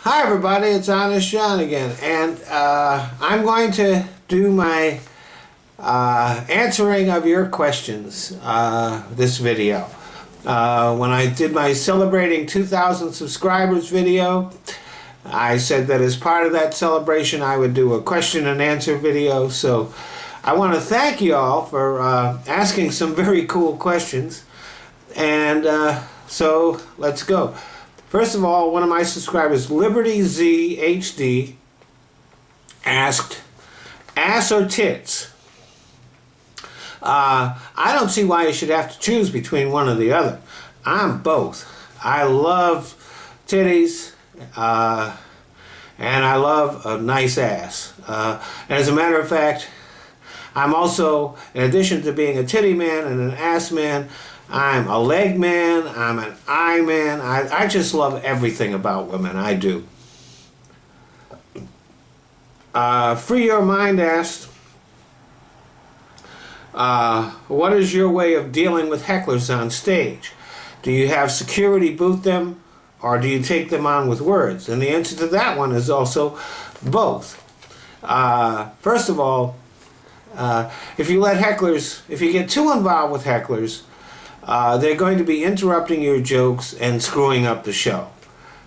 Hi everybody, it's Honest John again, and I'm going to do my answering of your questions this video. When I did my celebrating 2,000 subscribers video, I said that as part of that celebration I would do a question and answer video, so I want to thank you all for asking some very cool questions, and so let's go. First of all, one of my subscribers, Liberty Z HD, asked, ass or tits? I don't see why you should have to choose between one or the other. I'm both. I love titties, and I love a nice ass. And as a matter of fact, I'm also, in addition to being a titty man and an ass man, I'm a leg man, I'm an eye man. I just love everything about women, I do. Free Your Mind asked, what is your way of dealing with hecklers on stage? Do you have security boot them, or do you take them on with words? And the answer to that one is also both. First of all, if you let hecklers, if you get too involved with hecklers, they're going to be interrupting your jokes and screwing up the show.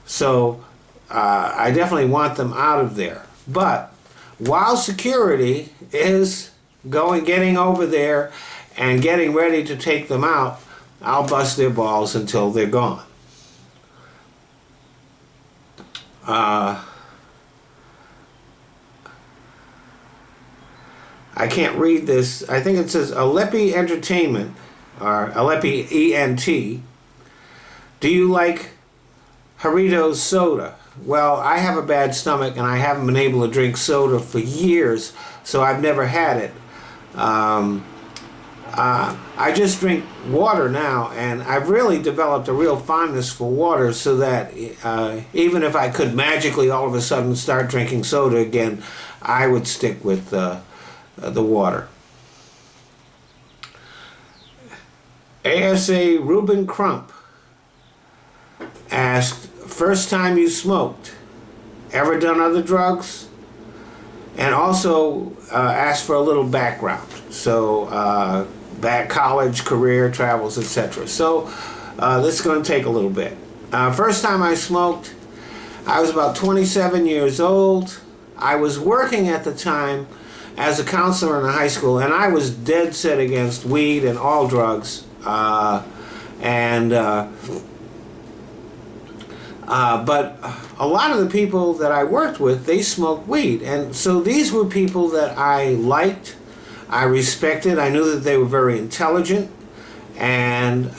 So I definitely want them out of there. But while security is getting over there and getting ready to take them out, I'll bust their balls until they're gone. I can't read this. I think it says Aleppi Entertainment, or Aleppi ENT. Do you like Doritos soda? Well, I have a bad stomach and I haven't been able to drink soda for years, so I've never had it. I just drink water now, and I've really developed a real fondness for water, so that even if I could magically all of a sudden start drinking soda again, I would stick with the water. ASA Ruben Crump asked, first time you smoked, ever done other drugs? And also asked for a little background, so back college, career, travels, etc. So this is going to take a little bit. First time I smoked, I was about 27 years old. I was working at the time as a counselor in a high school, and I was dead set against weed and all drugs. But a lot of the people that I worked with, they smoked weed, and so these were people that I liked, I respected, I knew that they were very intelligent, and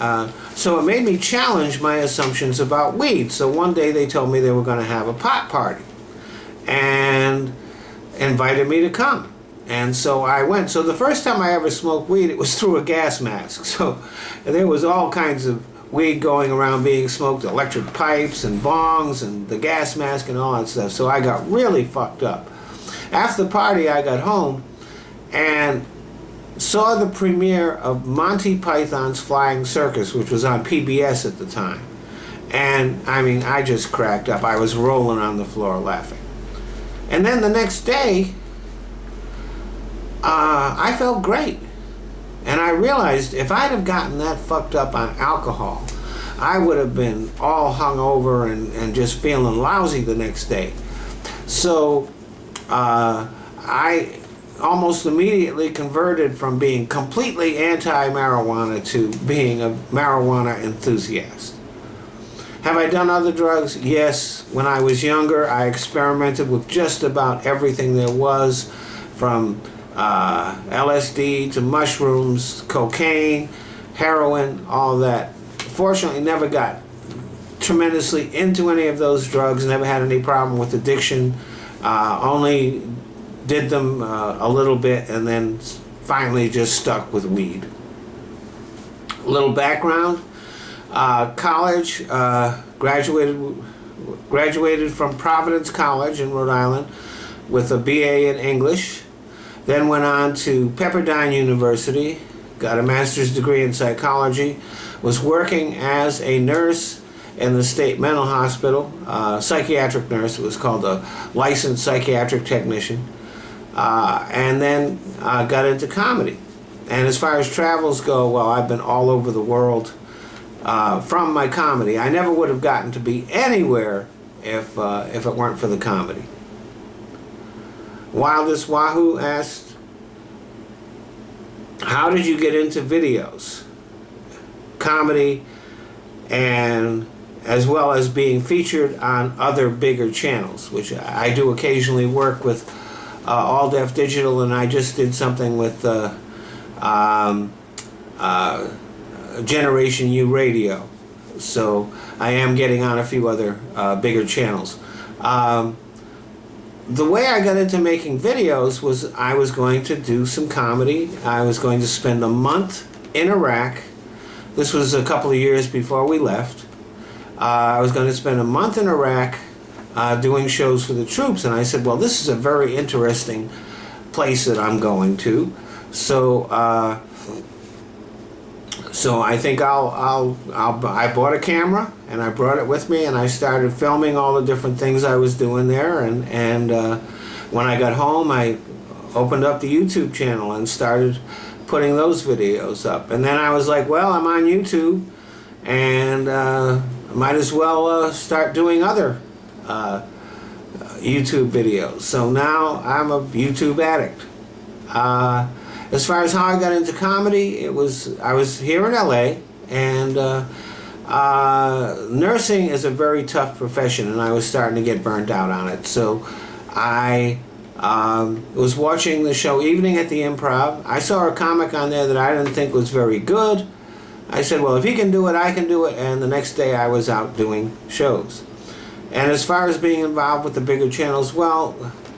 so it made me challenge my assumptions about weed. So one day they told me they were going to have a pot party and invited me to come. And so I went. So the first time I ever smoked weed, it was through a gas mask. So there was all kinds of weed going around being smoked, electric pipes and bongs and the gas mask and all that stuff. So I got really fucked up. After the party, I got home and saw the premiere of Monty Python's Flying Circus, which was on PBS at the time. And I mean, I just cracked up. I was rolling on the floor laughing. And then the next day, I felt great. And I realized if I'd have gotten that fucked up on alcohol, I would have been all hungover and just feeling lousy the next day. So I almost immediately converted from being completely anti-marijuana to being a marijuana enthusiast. Have I done other drugs? Yes. When I was younger, I experimented with just about everything there was, from LSD to mushrooms, cocaine, heroin, all that. Fortunately, never got tremendously into any of those drugs, never had any problem with addiction, only did them a little bit and then finally just stuck with weed. A little background, college, graduated from Providence College in Rhode Island with a BA in English. Then went on to Pepperdine University, got a master's degree in psychology, was working as a nurse in the state mental hospital, psychiatric nurse. It was called a licensed psychiatric technician. And then got into comedy. And as far as travels go, well, I've been all over the world from my comedy. I never would have gotten to be anywhere if it weren't for the comedy. Wildest Wahoo asked, how did you get into videos, comedy, and as well as being featured on other bigger channels, which I do occasionally work with All Def Digital, and I just did something with Generation U Radio. So I am getting on a few other bigger channels. The way I got into making videos was I was going to do some comedy. I was going to spend a month in Iraq. This was a couple of years before we left. I was going to spend a month in Iraq doing shows for the troops, and I said, well, this is a very interesting place that I'm going to. So I think I bought a camera and I brought it with me, and I started filming all the different things I was doing there. And when I got home, I opened up the YouTube channel and started putting those videos up. And then I was like, well, I'm on YouTube, and might as well start doing other YouTube videos. So now I'm a YouTube addict. As far as how I got into comedy, I was here in LA, and nursing is a very tough profession, and I was starting to get burnt out on it. So I was watching the show Evening at the Improv. I saw a comic on there that I didn't think was very good. I said, well, if he can do it, I can do it. And the next day I was out doing shows. And as far as being involved with the bigger channels, well,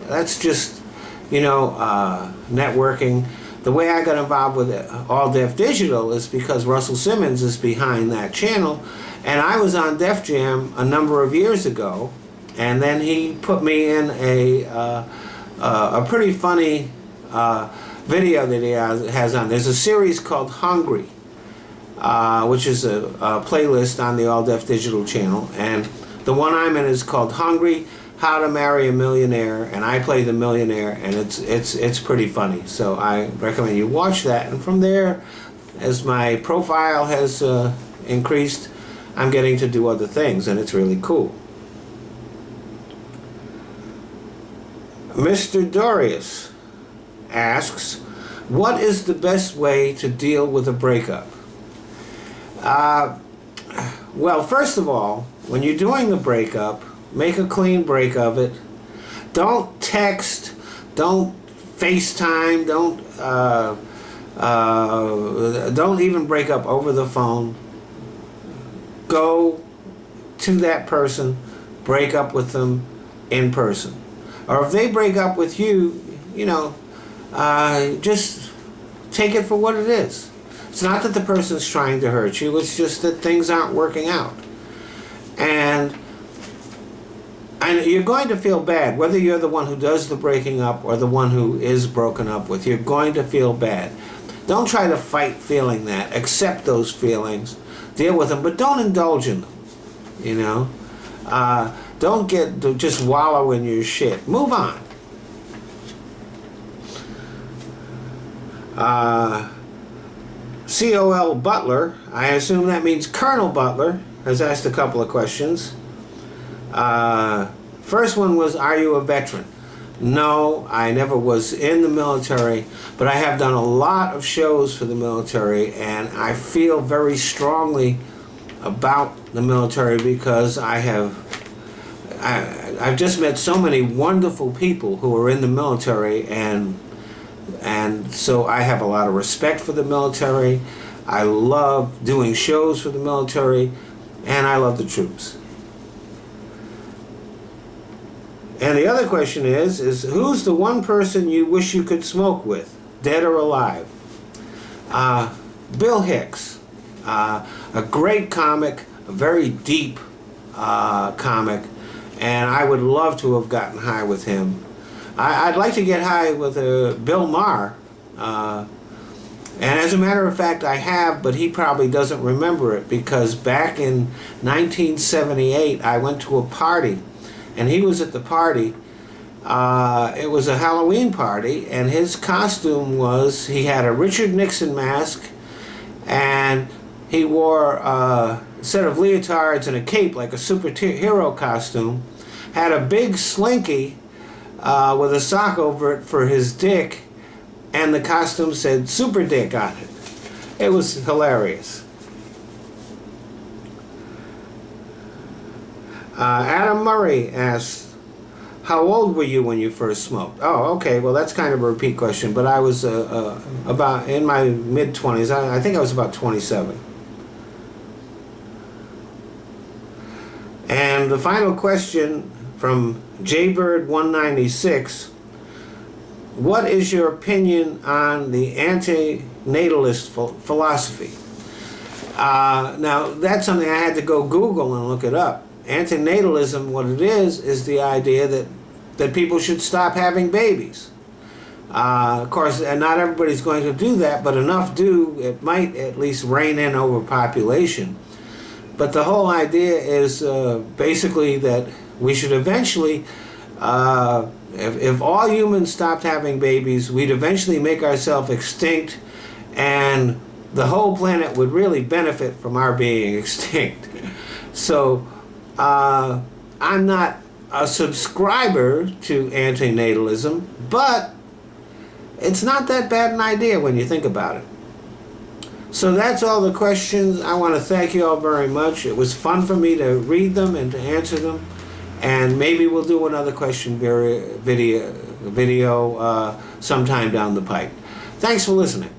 that's just, networking. The way I got involved with All Def Digital is because Russell Simmons is behind that channel, and I was on Def Jam a number of years ago, and then he put me in a pretty funny video that he has on. There's a series called Hungry, which is a playlist on the All Def Digital channel, and the one I'm in is called Hungry: How to Marry a Millionaire, and I play the millionaire, and it's pretty funny. So I recommend you watch that. And from there, as my profile has increased, I'm getting to do other things, and it's really cool. Mr. Dorius asks, what is the best way to deal with a breakup? Well, first of all, when you're doing the breakup, make a clean break of it. Don't text, don't FaceTime, don't even break up over the phone. Go to that person, break up with them in person. Or if they break up with you, just take it for what it is. It's not that the person's trying to hurt you, it's just that things aren't working out. And you're going to feel bad, whether you're the one who does the breaking up or the one who is broken up with. You're going to feel bad. Don't try to fight feeling that. Accept those feelings. Deal with them, but don't indulge in them. Don't just wallow in your shit. Move on. C.O.L. Butler, I assume that means Colonel Butler, has asked a couple of questions. First one was, are you a veteran? No, I never was in the military, but I have done a lot of shows for the military, and I feel very strongly about the military because I've just met so many wonderful people who are in the military, and so I have a lot of respect for the military. I love doing shows for the military, and I love the troops. And the other question is who's the one person you wish you could smoke with, dead or alive? Bill Hicks, a great comic, a very deep comic, and I would love to have gotten high with him. I'd like to get high with Bill Maher, And as a matter of fact, I have, but he probably doesn't remember it, because back in 1978, I went to a party, and he was at the party. It was a Halloween party, and his costume was, he had a Richard Nixon mask, and he wore a set of leotards and a cape like a superhero costume, had a big slinky with a sock over it for his dick, and the costume said Super Dick on it. It was hilarious. Adam Murray asks, how old were you when you first smoked? Oh, okay, well that's kind of a repeat question, but I was about in my mid-20s. I think I was about 27. And the final question from Jaybird196, what is your opinion on the anti-natalist philosophy? Now, that's something I had to go Google and look it up. Antinatalism, what it is the idea that people should stop having babies. Of course, not everybody's going to do that, but enough do. It might at least rein in overpopulation. But the whole idea is basically that we should eventually, if all humans stopped having babies, we'd eventually make ourselves extinct, and the whole planet would really benefit from our being extinct. So I'm not a subscriber to antinatalism, but it's not that bad an idea when you think about it. So that's all the questions. I want to thank you all very much. It was fun for me to read them and to answer them. And maybe we'll do another question video sometime down the pipe. Thanks for listening.